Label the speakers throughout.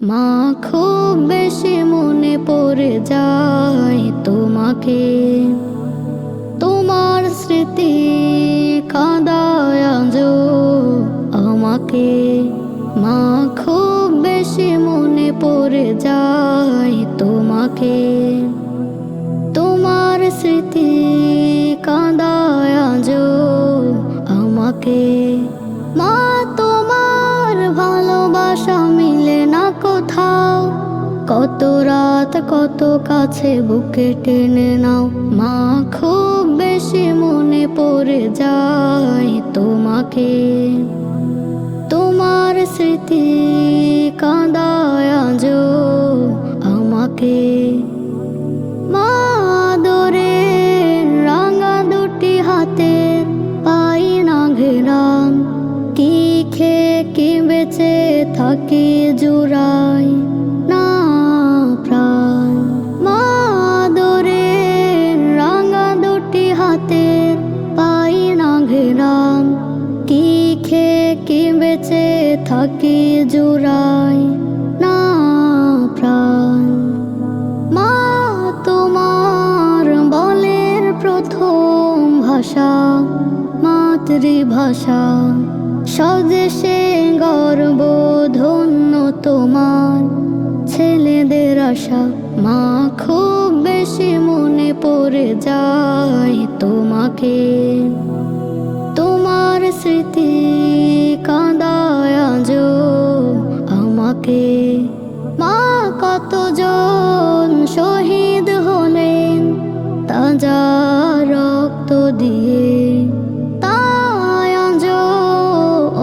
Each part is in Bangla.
Speaker 1: মা খুব বেশি মনে পড়ে যায় তোমাকে, তোমার স্মৃতি কাঁদায় আজো আমাকে। মা খুব বেশি মনে পড়ে যায় তোমাকে, তোমার স্মৃতি কাঁদায় আজো আমাকে। মা তোমার ভালোবাসা মিলে না কোথাও, কত রাত কত কাছে বুকে টেনে নাও। মা খুব বেশি মনে পড়ে যায় তোমাকে, তোমার স্মৃতি কাঁদায় আজো আমাকে। মা আদরের রাঙা দুটি হাতের পাই না ঘেরাম, কি খেয়ে কি বেঁচে থাকি জুড়াই না প্রাণ। মা আদরের রাঙা দুটি হাতের পাই না ঘেরাম, কি খেয়ে কি বেঁচে থাকি জুড়াই না প্রাণ। মা তোমার বলের প্রথম ভাষা মাতৃভাষা, স্বদেশে গর্ব ধন্য তোমার ছেলেদের আশা। মা খুব বেশি মনে পড়ে যায় তোমাকে, তোমার স্মৃতি কাঁদায় আজো আমাকে। মা কতজন শহীদ হলেন তাজা রক্ত দিয়ে, তাই আজো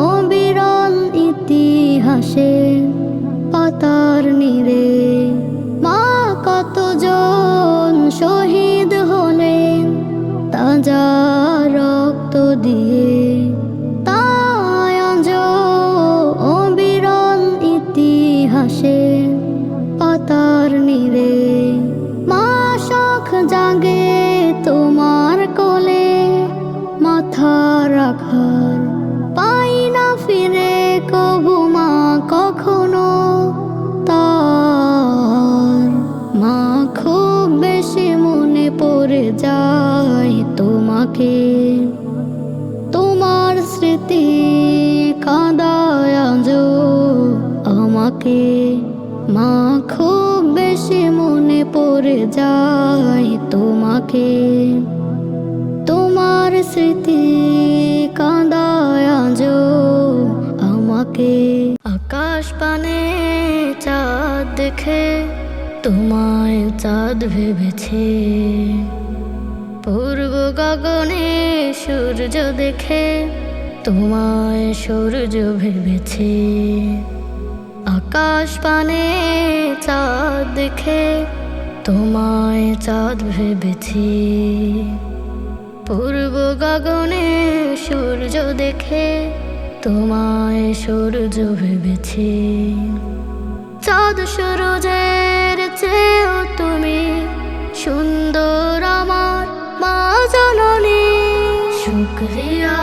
Speaker 1: অবিরল ইতিহাসে পাতার নীড়ে। মা কতজন শহীদ হলেন তাজা রক্ত দিয়ে, তাই আজো অবিরল ইতিহাসে পাতার নীড়ে। মা শখ জাগে তোমার কোলে মাথা রাখার, পাই না ফিরে কভু মা কখনো তার। মা খুব বেশি মনে পড়ে যায় তোমাকে, তোমার স্মৃতি কাঁদায় আজো আমাকে। মা খুব বেশি মনে পড়ে যায় তোমাকে, তোমার স্মৃতি কাঁদায় আজো আমাকে। আকাশ পানে চাঁদ দেখে তোমায় চাঁদ ভেবেছে, পূর্ব গগনে সূর্য দেখে তোমায় সূর্য ভেবেছে। আকাশ পানে চাঁদ দেখে তোমায় চাঁদ ভেবেছি, পূর্ব গগনে সূর্য দেখে তোমায় সূর্য ভেবেছি। চাঁদ সূরজের চেয়েও তুমি সুন্দর আমার মা জননী। শুকরিয়া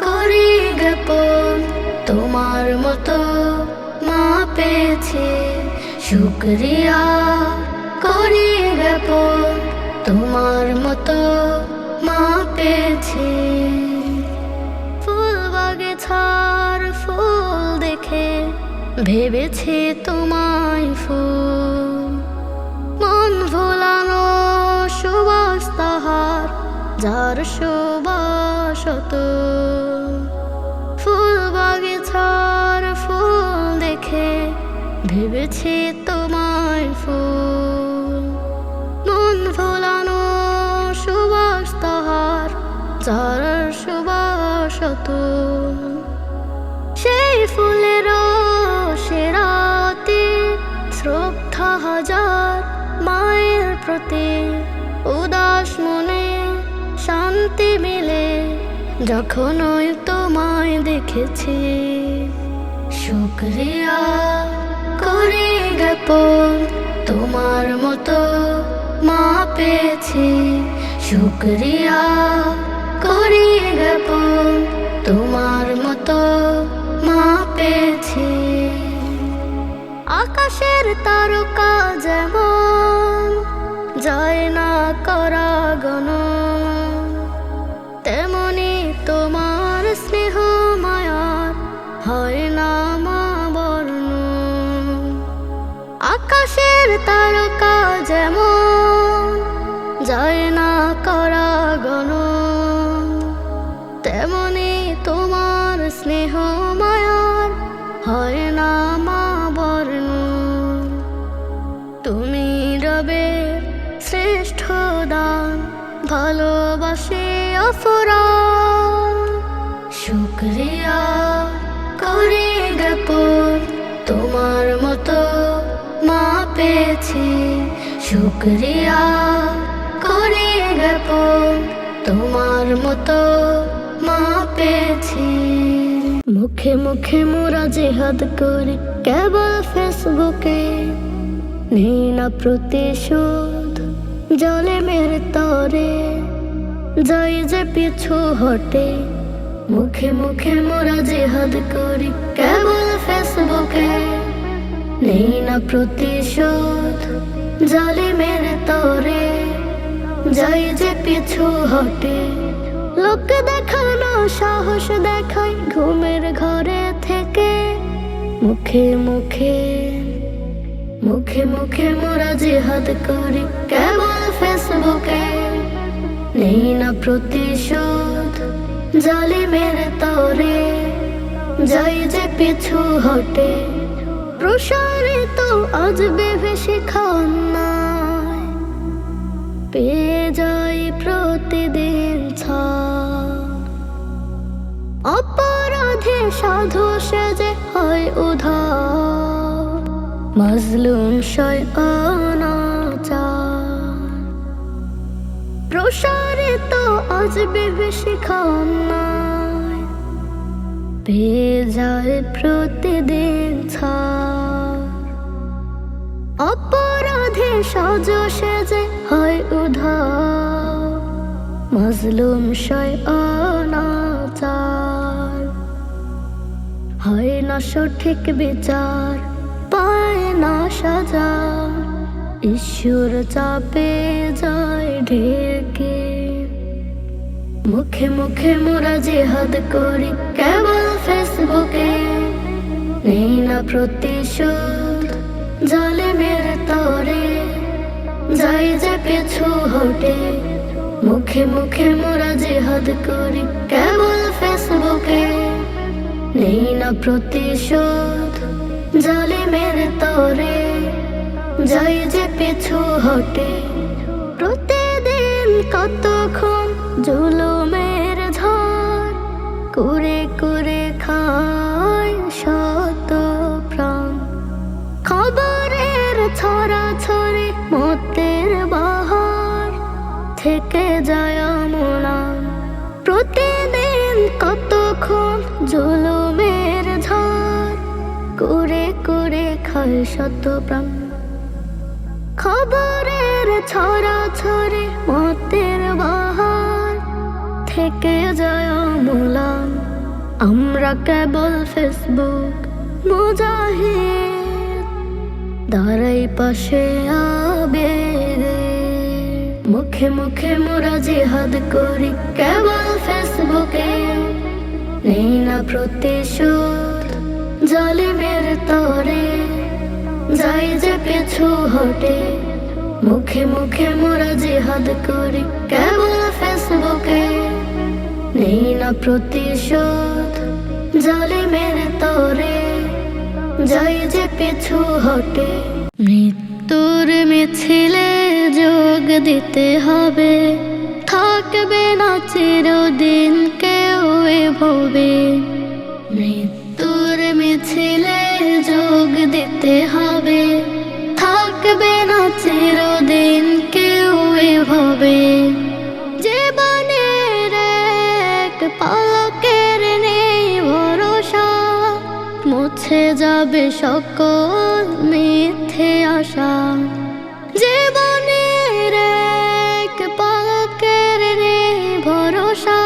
Speaker 1: করি জ্ঞাপন তোমার মতো মা পেয়েছি, শুকরিয়া করি জ্ঞাপন তোমার মতো মা পেয়েছি। ফুল বাগিচার ফুল দেখে ভেবেছি তোমায় ফুল, মন ভোলানো সুবাস তাহার যার সুবাসত। ফুল বাগিচার ফুল দেখে ভেবেছি তোমায় ফুল, মন ভোলানো সুবাস তাহার যার সুবাসত। সেই ফুলের সেরাতে শ্রদ্ধা হাজার মায়ের প্রতি, উদাস মনে শান্তি মিলে যখন ওই তোমায় দেখেছি। শুকরিয়া করি জ্ঞাপন তোমার মতো মা পেয়েছি, শুকরিয়া করি জ্ঞাপন তোমার মতো মা পেয়েছি। আকাশের তারকা যেমন যায় না করা গণন, তেমনি তোমার স্নেহ মায়ার হয় না মা বর্ণন। আকাশের তারকা যেমন যায় না করা গণন, তেমনি তোমার স্নেহ মায়ার হয় না মা বর্ণন। তুমি রবের শ্রেষ্ঠ দান, ভালোবাসি অফুরান। শুকরিয়া করি জ্ঞাপন, তোমার মতো মা পেয়েছি। শুকরিয়া করি জ্ঞাপন, তোমার মতো মা পেয়েছি। মুখে মুখে মোরা জিহাদ করি কেবল ফেসবুকে, নেই না প্রতিশোধ জালেমের তরে, যাই যে পিছু হটে। মুখে মুখে মোরা জিহাদ করি কেবল ফেসবুকে, নেই না প্রতিশোধ জালিমের তরে, যাই যে পিছু হটে। লোক দেখানো সাহস দেখাই ঘুমের ঘরে থেকে, মুখে মুখে মুখে মুখে মোরা জিহাদ করি কেবল ফেসবুকে, নেই না প্রতিশোধ জালিমের তরে, যাই যে পিছু হটে। প্রসারিত আজ বেভেসে খান্নায়, পেয়ে যাই প্রতিদিন ছাড়। অপরাধে সাধু সেজে হয় উধার, মাজলুম সয় অনাচার। প্রসারিত আজ বেভেসে খান্নায়, পেয়ে যায় প্রতিদিন ছাড়। অপরাধে সাজো সেজে হয় উধার, মাজলুম সয় অনাচার। হয় না সঠিক বিচার, পায় না সাজা, ঈশ্বর চাপে যায় ঢেকে। মুখে মুখে মোরা জিহাদ করি কেবল ফেসবুকে, নেই না প্রতিশোধ জালিমের তরে, যাই যে পিছু হটে। মুখে মুখে মোরা জিহাদ করি কেবল ফেসবুকে, নেই না প্রতিশোধ জালিমের তরে, যাই যে পিছু হটে। প্রতিদিন কতক্ষণ জুলুমের ঝড়, কুরে কুরে খায় শত প্রাণ। খবরের ছড়া ছড়ি মতের বাহার, থেকে যায় আমলান। প্রতিদিন কতক্ষণ জুলুমের ঝড়, কুরে কুরে খায় শত প্রাণ। খবরের ছড়া ছড়ি মতের বাহার, থেকে যায় আমলান। আমরা কেবল ফেসবুক মুজাহিদ, দাঁড়াই পাশে আবেগে। মুখে মুখে মোরা জিহাদ করি কেবল ফেসবুকে, নেই না প্রতিশোধ জালিমের তরে, যাই যে পিছু হটে। মুখে মুখে মোরা জিহাদ করি কেবল ফেসবুকে, নেই না প্রতিশোধ জালিমের তরে, যাই যে পিছু হটে। মৃত্যুর মিছিলে যোগ দিতে হবে, থাকবে না চিরদিন কেউ এভাবে। মৃত্যুর মিছিলে যোগ দিতে হবে, থাকবে না চিরদিন কেউ এভাবে। জীবনের এক পলকের নেই ভরসা, মুছে যাবে সকল মিথ্যে আশা। জীবনের এক পলকের নেই ভরসা,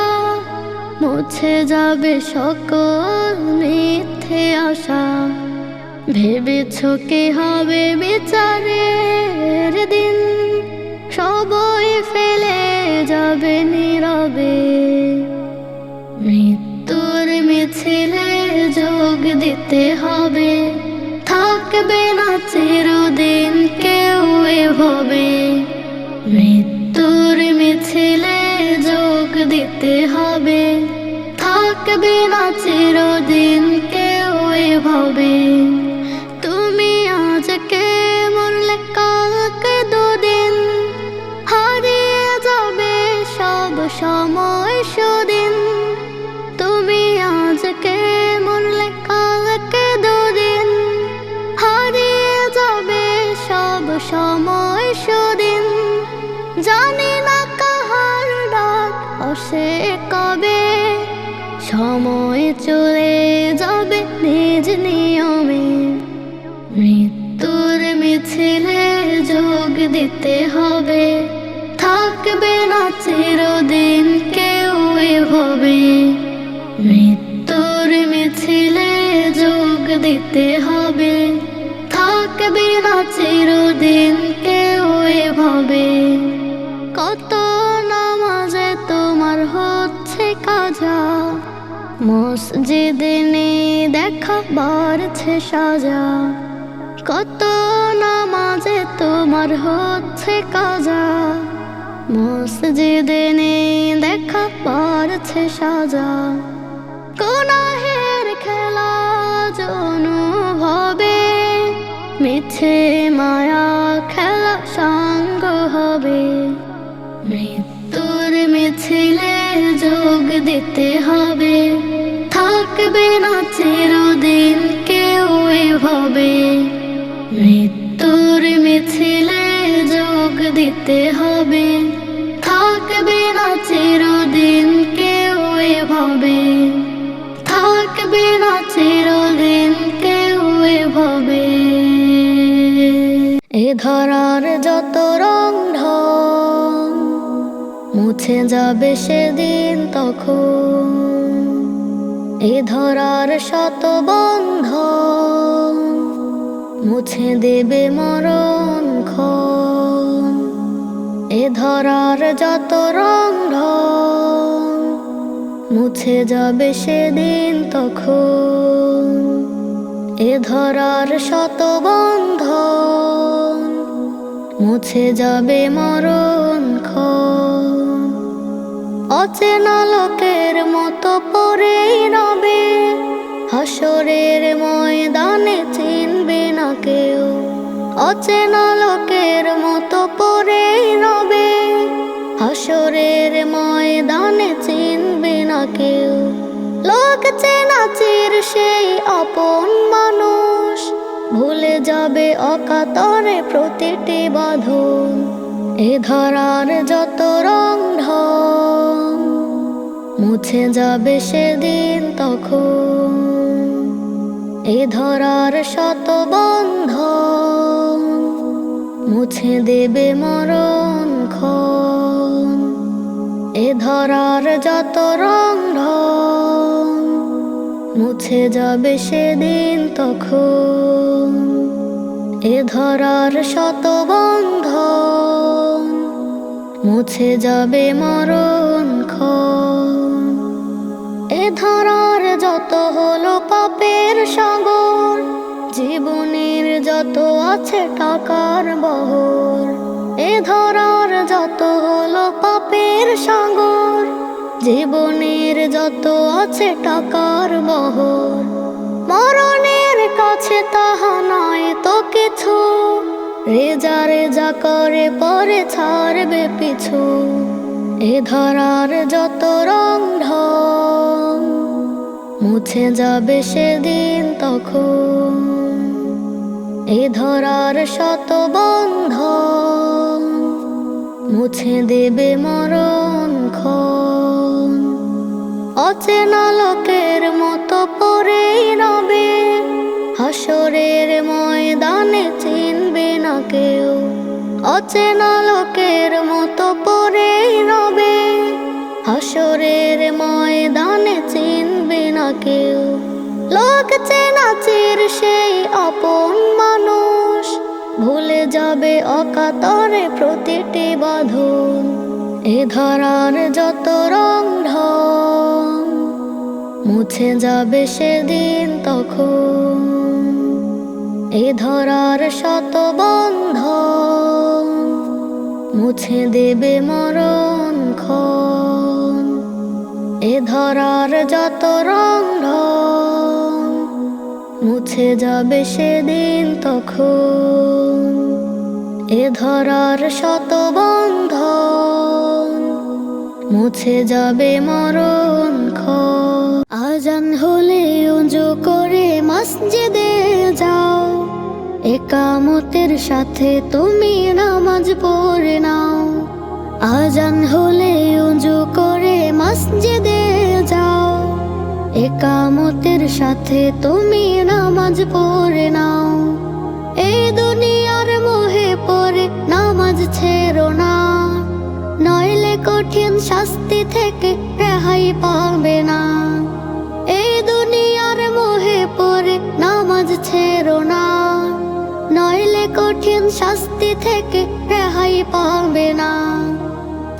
Speaker 1: মুছে যাবে সকল মিথ্যে আশা। ভেবেছ কি হবে বিচারের দিন, সবই ফেলে যাবে নীরবে। মৃত্যুর মিছিলে যোগ দিতে হবে, থাকবে না চিরদিন কেউ এভাবে। মৃত্যুর মিছিলে যোগ দিতে হবে, থাকবে না চিরদিন কেউ এভাবে। তুমি আজকে মরলে কালকে দুদিন, হারিয়ে যাবে সব সময় সুদিন। তুমি আজকে মরলে কালকে দুদিন, হারিয়ে যাবে সব সময় সুদিন। জানি না কাহার ডাক আসে কবে, সময় চলে যাবে নিজ নিয়মে। মৃত্যুর মিছিলে যোগ দিতে হবে, থাকবে না চিরদিন কেউ এভাবে। মৃত্যুর মিছিলে যোগ দিতে হবে, থাকবে না চিরদিন কেউ এভাবে। কত নামাজে তোমার হচ্ছে কাজা, মসজিদে নেই দেখা বাড়ছে সাজা। কত নামাজে তোমার হচ্ছে কাজা, মসজিদে নেই দেখা বাড়ছে সাজা। গুনাহের খেলা অনুভবে, মিছে মায়া খেলা সাঙ্গ হবে। মৃত্যুর মিছিলে যোগ দিতে হবে, থাকবে না চিরদিন কেউ এভাবে। মৃত্যুর মিছিলে যোগ দিতে হবে, থাকবে না চিরদিন কেউ এভাবে। থাকবে না চিরদিন কেউ এভাবে। এ ধরার যত রং ঢং মুছে যাবে সেদিন তখন, এ ধরার শত বন্ধন মুছে দেবে মরণ ক্ষণ। এ ধরার যত রং ঢং মুছে যাবে সেদিন তখন, এ ধরার শত বন্ধন মুছে যাবে মরণ ক্ষণ। অচেনা লোকের মতো পড়েই রবে, হাসরের ময়দানে চিনবে না কেউ। অচেনা লোকের মতো পড়েই রবে, হাসরের ময়দানে চিনবে না কেউ। লোক চেনা চির সেই আপন মানুষ, ভুলে যাবে অকাতরে প্রতিটি বাঁধন। এ ধরার যত রং ঢং মুছে যাবে সেদিন তখন, এ ধরার শত বন্ধন মুছে দেবে মরণ ক্ষণ। এ ধরার যত রং ঢং মুছে যাবে সেদিন তখন, এ ধরার শত বন্ধন মুছে যাবে মরণ ক্ষণ। এ ধরার যত হলো পাপের সাগর, জীবনের যত আছে টাকার বহর। এ ধরার যত হলো পাপের সাগর, জীবনের যত আছে টাকার বহর। মরণের কাছে তাহা নয় তো কিছু, রেজা রেজা করে পরে ছাড়বে পিছু। এ ধরার যত রং ঢং মুছে যাবে সেদিন তখন, এ ধরার শত বন্ধন মুছে দেবে মরণ ক্ষণ। অচেনা লোকের মতো পড়েই রবে, হাসরের ময়দানে চিনবে না কেউ। অচেনা লোকের মতো পড়েই রবে, হাসরের ময়দানে চিনবে না কেউ। হোক চেনা চির সেই আপন মানুষ, ভুলে যাবে অকাতরে প্রতিটি বাঁধন। এ ধরার যত রং ঢং মুছে যাবে সেদিন তখন, এ ধরার শত বন্ধন মুছে দেবে মরণ ক্ষণ। এ ধরার যত রং ঢং মুছে যাবে সেদিন তখন, এ ধরার শত বন্ধন মুছে যাবে মরণ ক্ষণ। আজান হলে উজু করে মসজিদে যাও, একামতের সাথে তুমি নামাজ পড়ে নাও। আজান হলে উজু করে মসজিদে যাও, একামতের সাথে তুমি নামাজ পড়ে নাও। এই দুনিয়ার মোহে পড়ে নামাজ ছেড়ো না, নইলে কঠিন শাস্তি থেকে রেহাই পাবে না। এই দুনিয়ার মোহে পড়ে নামাজ ছেড়ো না, নইলে কঠিন শাস্তি থেকে রেহাই পাবে না।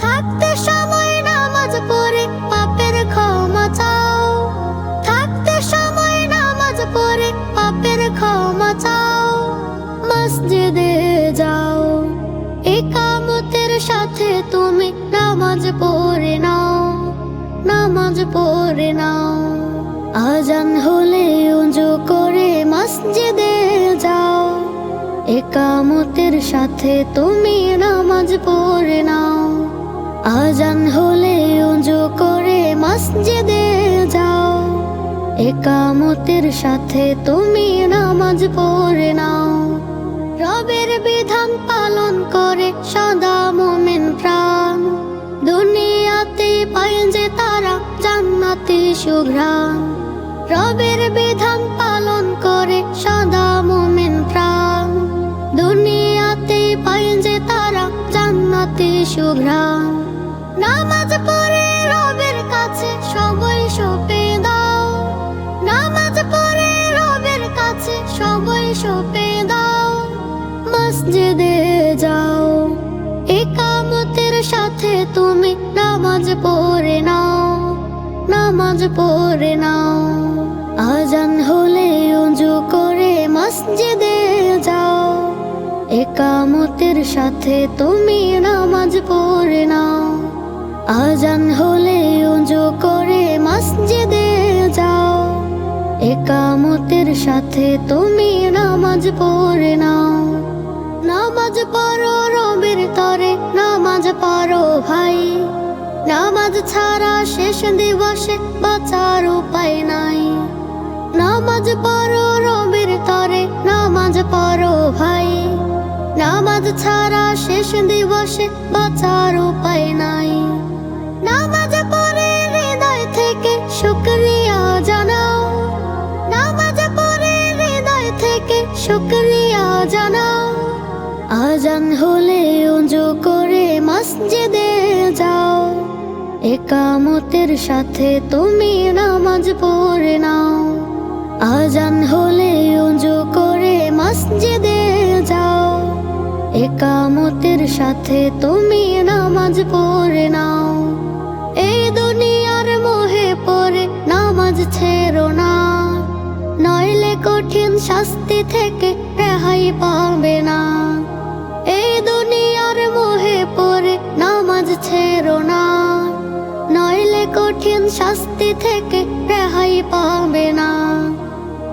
Speaker 1: থাকতে সময় নামাজ পড়ে পাপের ক্ষমা চাও, থাকতে সময় নামাজ পড়ে পাপের ক্ষমা চাও। মসজিদে যাও, একামতের সাথে তুমি নামাজ পড়ে নাও, নামাজ পড়ে নাও। আজান হলে উজু করে মসজিদে যাও, একামতের সাথে তুমি নামাজ পড়ে নাও। আজান হলে উজু করে মসজিদে যাও, একামতের সাথে তুমি নামাজ পড়ে নাও। রবের বিধান পালন করে সদা মুমিন প্রাণ, দুনিয়াতে পায় যে তারা জান্নাতি সুঘ্রাণ। রবের বিধান পালন করে সদা মুমিন প্রাণ, দুনিয়াতে পায় যে তারা জান্নাতি সুঘ্রাণ। নামাজ পড়ে রবের কাছে সবাই সঁপে দাও, নামাজ পড়ে রবের কাছে সবাই সঁপে দাও। মসজিদে যাও, একামতের সাথে তুমি নামাজ পড়ে নাও, নামাজ পড়ে নাও। আজান হলে উজু করে মসজিদে যাও, একামতের সাথে তুমি নামাজ পড়ে নাও। আজান হলে উজু করে মসজিদে যাও, একামতের সাথে তুমি নামাজ পড়ে নাও। নামাজ পড়ো রবের তরে, নামাজ পড়ো ভাই, নামাজ ছাড়া শেষ দিবসে বাঁচার উপায় নাই। নামাজ পড়ো রবের তরে, নামাজ পড়ো ভাই, নামাজ ছাড়া শেষ দিবসে বাঁচার উপায় নাই। নামাজ পড়ে হৃদয় থেকে শুকরিয়া জানাও, নামাজ পড়ে হৃদয় থেকে শুকরিয়া জানাও। আজান হলে উজু করে মসজিদে যাও, একামতের সাথে তুমি নামাজ পড়ে নাও। আজান হলে উজু করে মসজিদে যাও, একামতের সাথে তুমি নামাজ পড়ে নাও। এই দুনিয়ার মোহে পড়ে নামাজ ছেড়ো না, নইলে কঠিন শাস্তি থেকে রেহাই পাবে না। এই দুনিয়ার মোহে পড়ে নামাজ ছেড়ো না, নইলে কঠিন শাস্তি থেকে রেহাই পাবে না।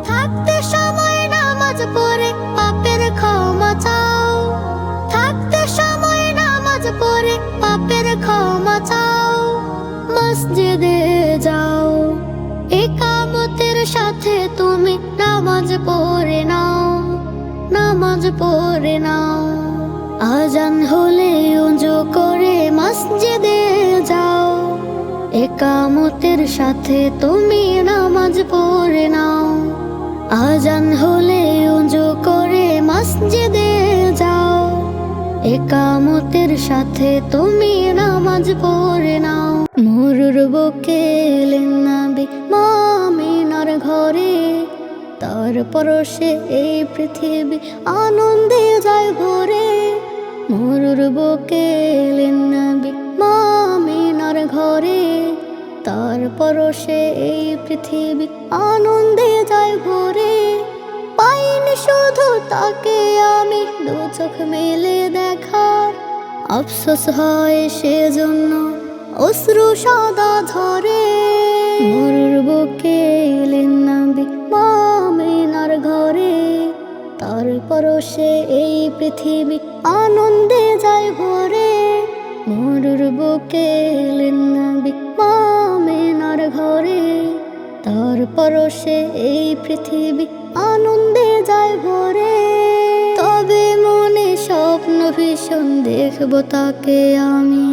Speaker 1: থাকতে সময় নামাজ পড়ে পাপের ক্ষমা চাও, থাকতে সময় নামাজ পড়ে পাপের ক্ষমা চাও। মসজিদে যাও, একামতের সাথে তুমি নামাজ পড়ে নাও, নামাজ পড়ে নাও। আজান হলে উজু করে মসজিদে যাও, একামতের সাথে তুমি নামাজ পড়ে নাও। আজান হলে উজু করে মসজিদে যাও, একামতের সাথে তুমি নামাজ পড়ে নাও। মরুর বুকে এলেন নবী মুমিনার ঘরে, তার পরশে এই পৃথিবী আনন্দে যায় ভরে। মরুর বুকে এলেন নবী মা আমিনার ঘরে, তার পরশে এই পৃথিবী আনন্দে যায় ভরে। পাইনি শুধু তাকে আমি দু চোখ মেলে দেখার, আফসোস হয় সেজন্য অশ্রু সদা ঝরে। মরুর বুকে এলেন নবী মা আমিনার ঘরে, তার পরশে এই পৃথিবী আনন্দে যায় ভরে। মরুর বুকে এলেন নবী মা আমিনার ঘরে, তার পরশে এই পৃথিবী আনন্দে যায় ভরে। তবে মনে স্বপ্ন ভীষণ দেখব তাকে আমি,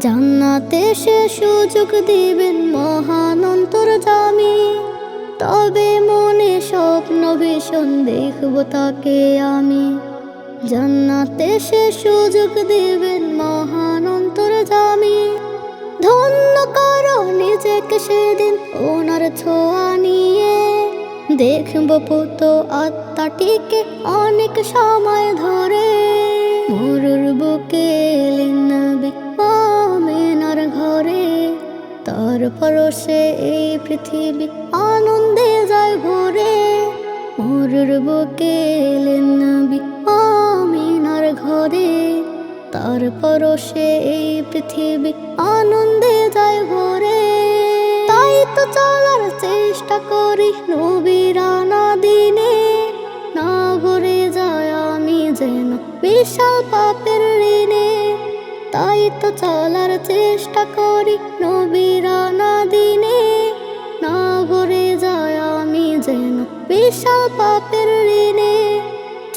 Speaker 1: জান্নাতে সে সুযোগ দিবেন মহান অন্তর্যামী। তবে মনে স্বপ্ন ভীষণ দেখব তাকে আমি, জান্নাতে সে সুযোগ দিবেন মহান অন্তর্যামী। ধন্য করো নিজেকে সেদিন ওনার ছোঁয়া নিয়ে, দেখব পুত আত্মাটিকে অনেক সময় ধরে। মরুর বুকে এলেন নবী মা আমিনার ঘরে, তার পরশে এই পৃথিবী আনন্দে যায় ভরে। মরুর বুকে এলেন নবী মা আমিনার ঘরে, তার পরশে এই পৃথিবী আনন্দে যায় ভরে। তাই তো চলার চেষ্টা করি নবীর আনা দিনে, না ভরে যায় আমি যেন বিশাল পাপের ঋণে। তাই তো চলার চেষ্টা করি নবীর আনা দিনে, না ভরে যায় আমি যেন বিশাল পাপের ঋণে।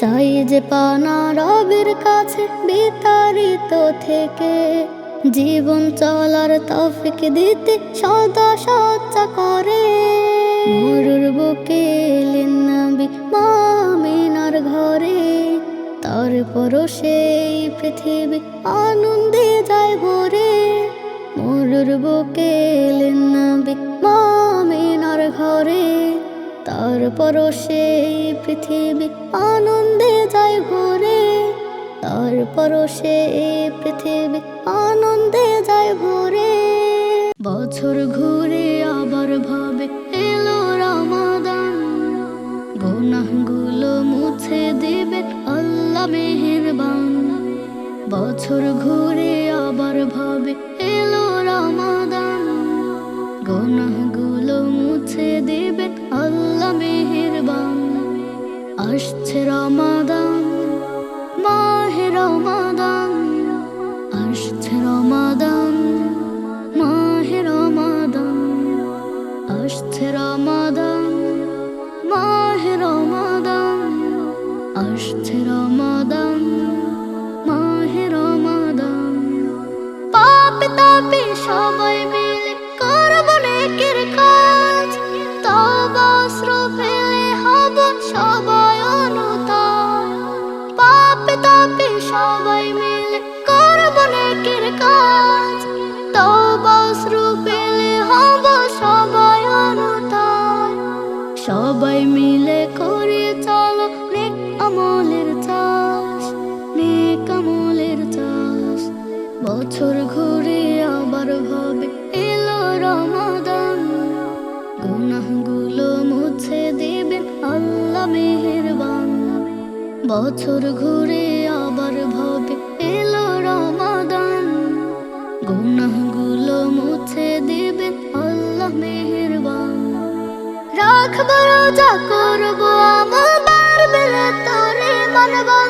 Speaker 1: চাই যে পানা রবের কাছে বিতাড়িত থেকে, জীবন চলার তৌফিক দিতে সদা সচ্চা করে। মরুর বুকে এলেন নবী মা আমিনার ঘরে, তার পরশে এই পৃথিবী আনন্দে যায় ভরে। মরুর বুকে এলেন নবী মা আমিনার ঘরে, তার পরশে এই পৃথিবী আনন্দে যায় ভরে। তার পরশে এই পৃথিবী আনন্দে যায় ভরে। বছর ঘুরে আবার ভাবে এলো রমাদান, গুনাহগুলো মুছে দেবে আল্লাহ মেহেরবান। বছর ঘুরে আবার ভাবে এলো রমাদান, গুনাহগুলো মুছে দেবে আল্লাহ মেহেরবান। আসছে রমাদান মাহে রমাদান, আসছে রমাদান মাহে রমাদান, আসছে রমাদান মাহে রমাদান, আসছে রমাদান মাহে রমাদান। পাপে তাপে সবাই মিলে করব নেকির কাজ, তওবা অশ্রু ফেলে হব সবাই অনুতাপ। পাপে তাপে সবাই মিলে করব নেকির কাজ, তওবা অশ্রু ফেলে হব সবাই অনুতাপ। সবাই মিলে করে চলো নেক আমলের চাষ, নেক আমলের চাষ। বছর ঘুরে আবার ভাবে এলো রমাদান, গুনাহগুলো মুছে দেবেন আল্লাহ মেহেরবান। বছর ঘুরে আবার ভাবে এলো রমাদান, গুনাহগুলো মুছে দেবেন আল্লাহ মেহেরবান। রাখবো রোজা করবো আমল বাড়বে তোরে মানবা,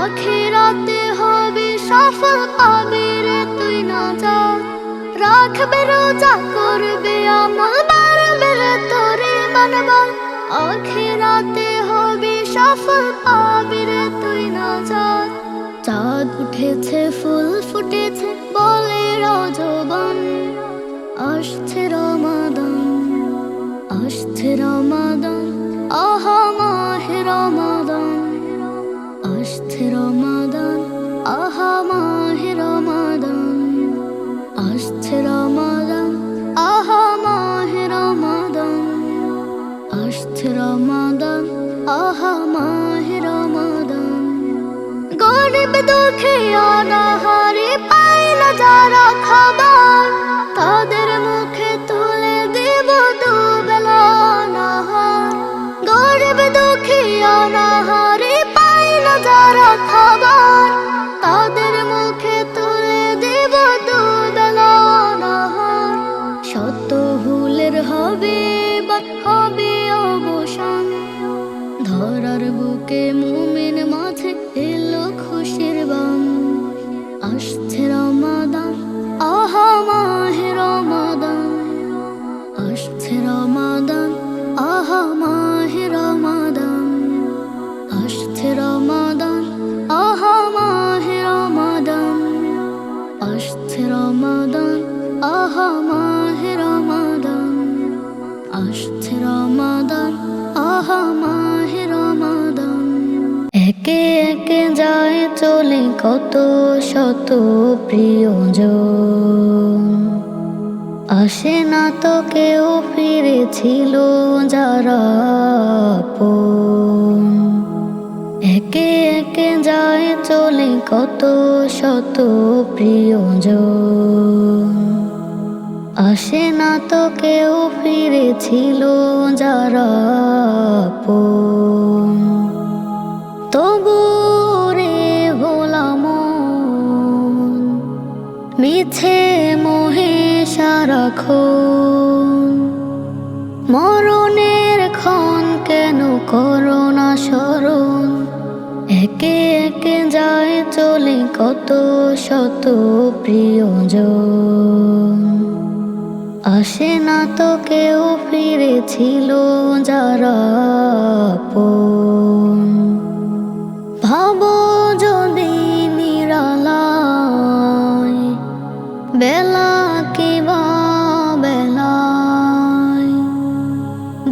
Speaker 1: আখিরাতে হবে সফল পাবি রে তুই নাজাত। রাখবে রোজা করবে আমল বাড়বে তোরে মানবা, আখিরাতে হবে সফল পাবি রে তুই নাজাত। চাঁদ উঠেছে ফুল ফুটেছে বলে রজবান, আসছে রমাদান, আসছে রমাদান আহা মাহে রমাদান, আসছে রমাদান আহা মাহে রমাদান, আসছে রমাদান আহা মাহে রমাদান, আসছে রমাদান। দুঃখী অনাহারে পায় না যারা খাবার, তাদের মুখে তুলে দেব দুবেলা আহার। গরিব দুঃখী অনাহারে পায় না যারা খাবার, তাদের মুখে তুলে দেব দুবেলা আহার। শত ভুলের হবে অবসান, ধরার বুকে মুমিন মাঝে এলো খুশির বান। আসছে রমাদান, আহা মাহে রমাদান, আসছে রমাদান, আহা মাহে রমাদান, আসছে রমাদান, আহা মাহে রমাদান, আসছে রমাদান, আহা মাহে রমাদান, আসছে রমাদান, আহা মাহে রমাদান। একে একে যায় চলে কত শত প্রিয়জন, আসে না তো কেউ ফিরেছিল যারা আপন। একে একে যায় চলে কত শত প্রিয়জন, আসে না তো কেউ ফিরেছিল যারা আপন। তবু রে ভোলা মন মিছে মোহে সারাক্ষণ, মরণের ক্ষণ কেন করো না স্মরণ। একে একে যায় চলে কত শত প্রিয়জন, আসে না তো কেউ ফিরেছিল যারা আপন। ভাবো যদি নিরালায় বেলা কিবা বেলায়,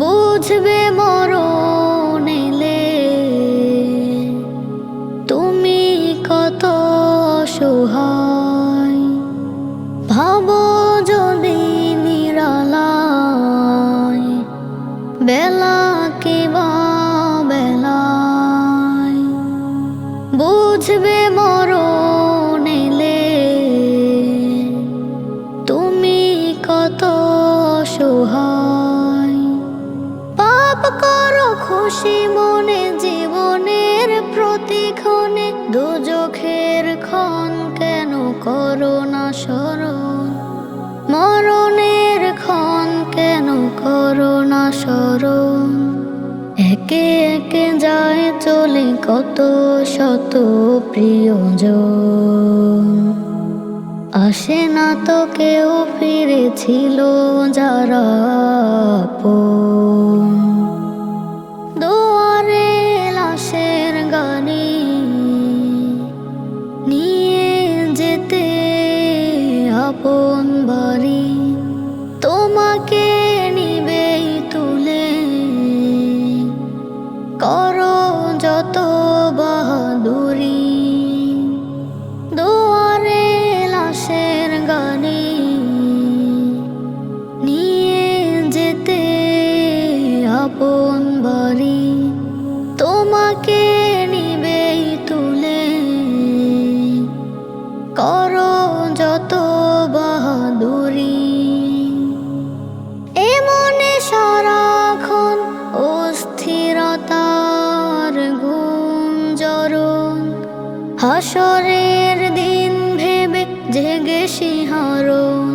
Speaker 1: বুঝবে মরণ এলে তুমি কত অসহায়। ভাবো যদি নিরালায় বেলা কিবা বেলায়, বুঝবে মরণ এলে তুমি কত অসহায়। পাপ করো খুশি মনে জীবনের প্রতিক্ষণে, দুজখের ক্ষণ কেন করো না স্মরণ। মরণের ক্ষণ কেন করো না স্মরণ। একে একে যায় চলে কত শত প্রিয়জন, আসে না তো কেউ ফিরেছিল যারা আপন। দুয়ারে লাশের গাড়ি নিয়ে যেতে আপন বাড়ি, তোমাকে নিবেই তুলে করো যত বাহাদুরি। দুয়ারে লাশের গাড়ি নিয়ে যেতে আপন বাড়ি, তোমাকে নিবেই তুলে করো যত বাহাদুরি। এমনে সারাক্ষণ অস্থিরতার গুঞ্জরণ, হাসরের দিন ভেবে জেগে শিহরণ।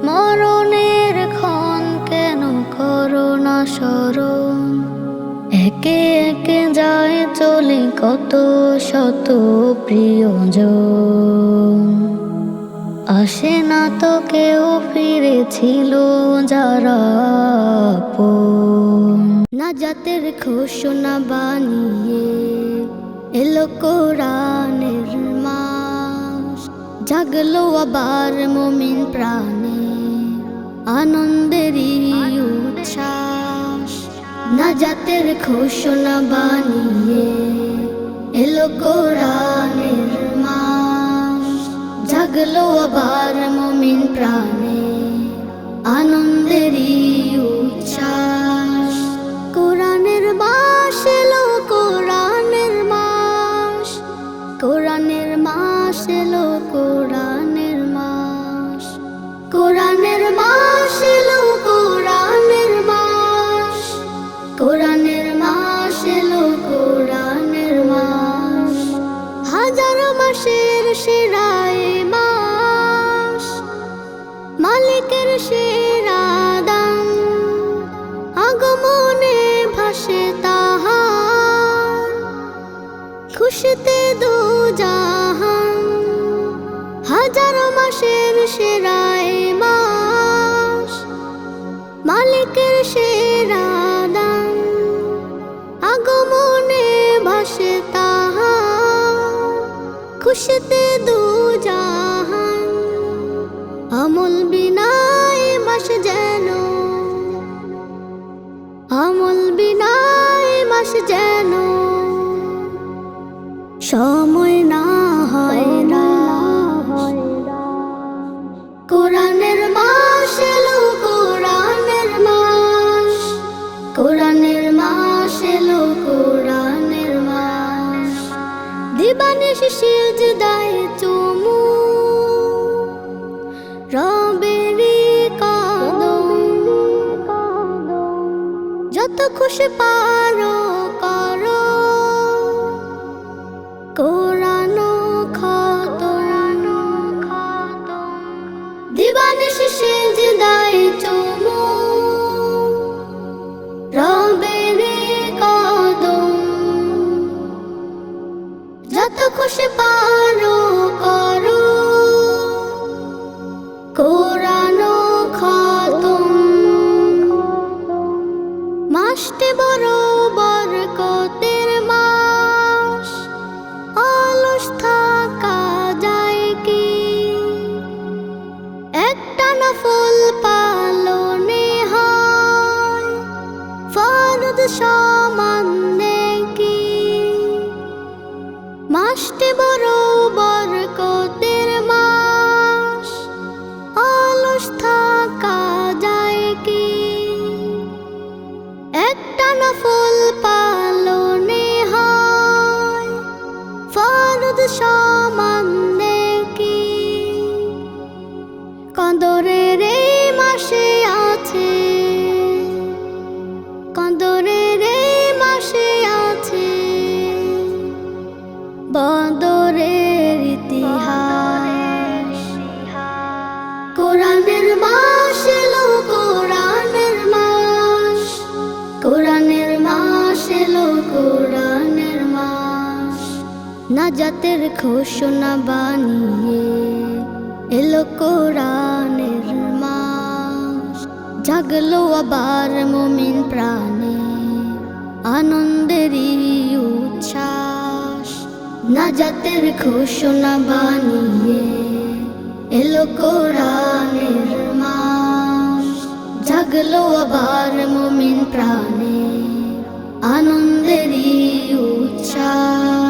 Speaker 1: মরণের ক্ষণ কেন করো না স্মরণ। একে একে যায় চলে কত শত প্রিয়জন, আসে না তো কেউ ফিরেছিল যারা আপন। নাজাতের ঘোষণা বানিয়ে এলো কোরআনের মাস, জাগলো আবার মুমিন প্রাণে আনন্দেরই উচ্ছ্বাস। নাজাতের ঘোষণা বানিয়ে এলো কোরআনের মাস, জাগলো আবার মুমিন প্রাণে আনন্দেরই উচ্ছ্বাস। কোরআনের মাস এলো, কোরআনের মাস, কোরআনের মাস এলো কোরআনের মাস, কোরআনের মাস এলো কোরআনের মাস, কোরআনের মাস এলো কোরআনের মাস। হাজারো মাসের সেরা এ মাস, মালিকের সেরা দান, আগমনে ভাসে তাহার, খুশিতে দু জাহান। হাজারো মাসের সেরা এ মাস, মালিকের সেরা দান, আগমনে ভাসে তাহার, খুশিতে দু জাহান। আমল বিনা এ মাস যেন, আমল বিনা এ মাস যেন সময় না হয় না। কোরআনের মাস এলো কোরআনের মাস, কোরআনের মাস এলো কোরআনের মাস। দিবানিশি সিজদায় চুমু রবেরি কদম, যত খুশি পারো করো কোরআন খতম। দিবানিশি সিজদায় চুমু রবেরি কদম, যত খুশি পারো করো কোরআন খতম। মাসটি বড় বরকতের মাস, অলস থাকা যায় কি? একটা নফল পালনে হয় ফরজ সমান নেকি। মাসটি বড় বরকতের মাস, অলস থাকা যায় কি? একটা নফল পালনে হয় ফরজ সমান নেকি। কদরের এই মাসে আছে, কদরের এই মাসে আছে বদরের ইতিহাস। কোরআনের মাস এলো কোরআনের মাস, কোরআনের মাস এলো কোরআনের মাস। নাজাতের ঘোষণা বানিয়ে এলো কোরআনের মাস। জাগলো আবার মুমিন প্রাণে আনন্দেরই উচ্ছ্বাস। নাজাতের ঘোষণা বানিয়ে এলো কোরআনের মাস। জাগলো আবার মুমিন প্রাণে আনন্দেরই উচ্ছ্বাস।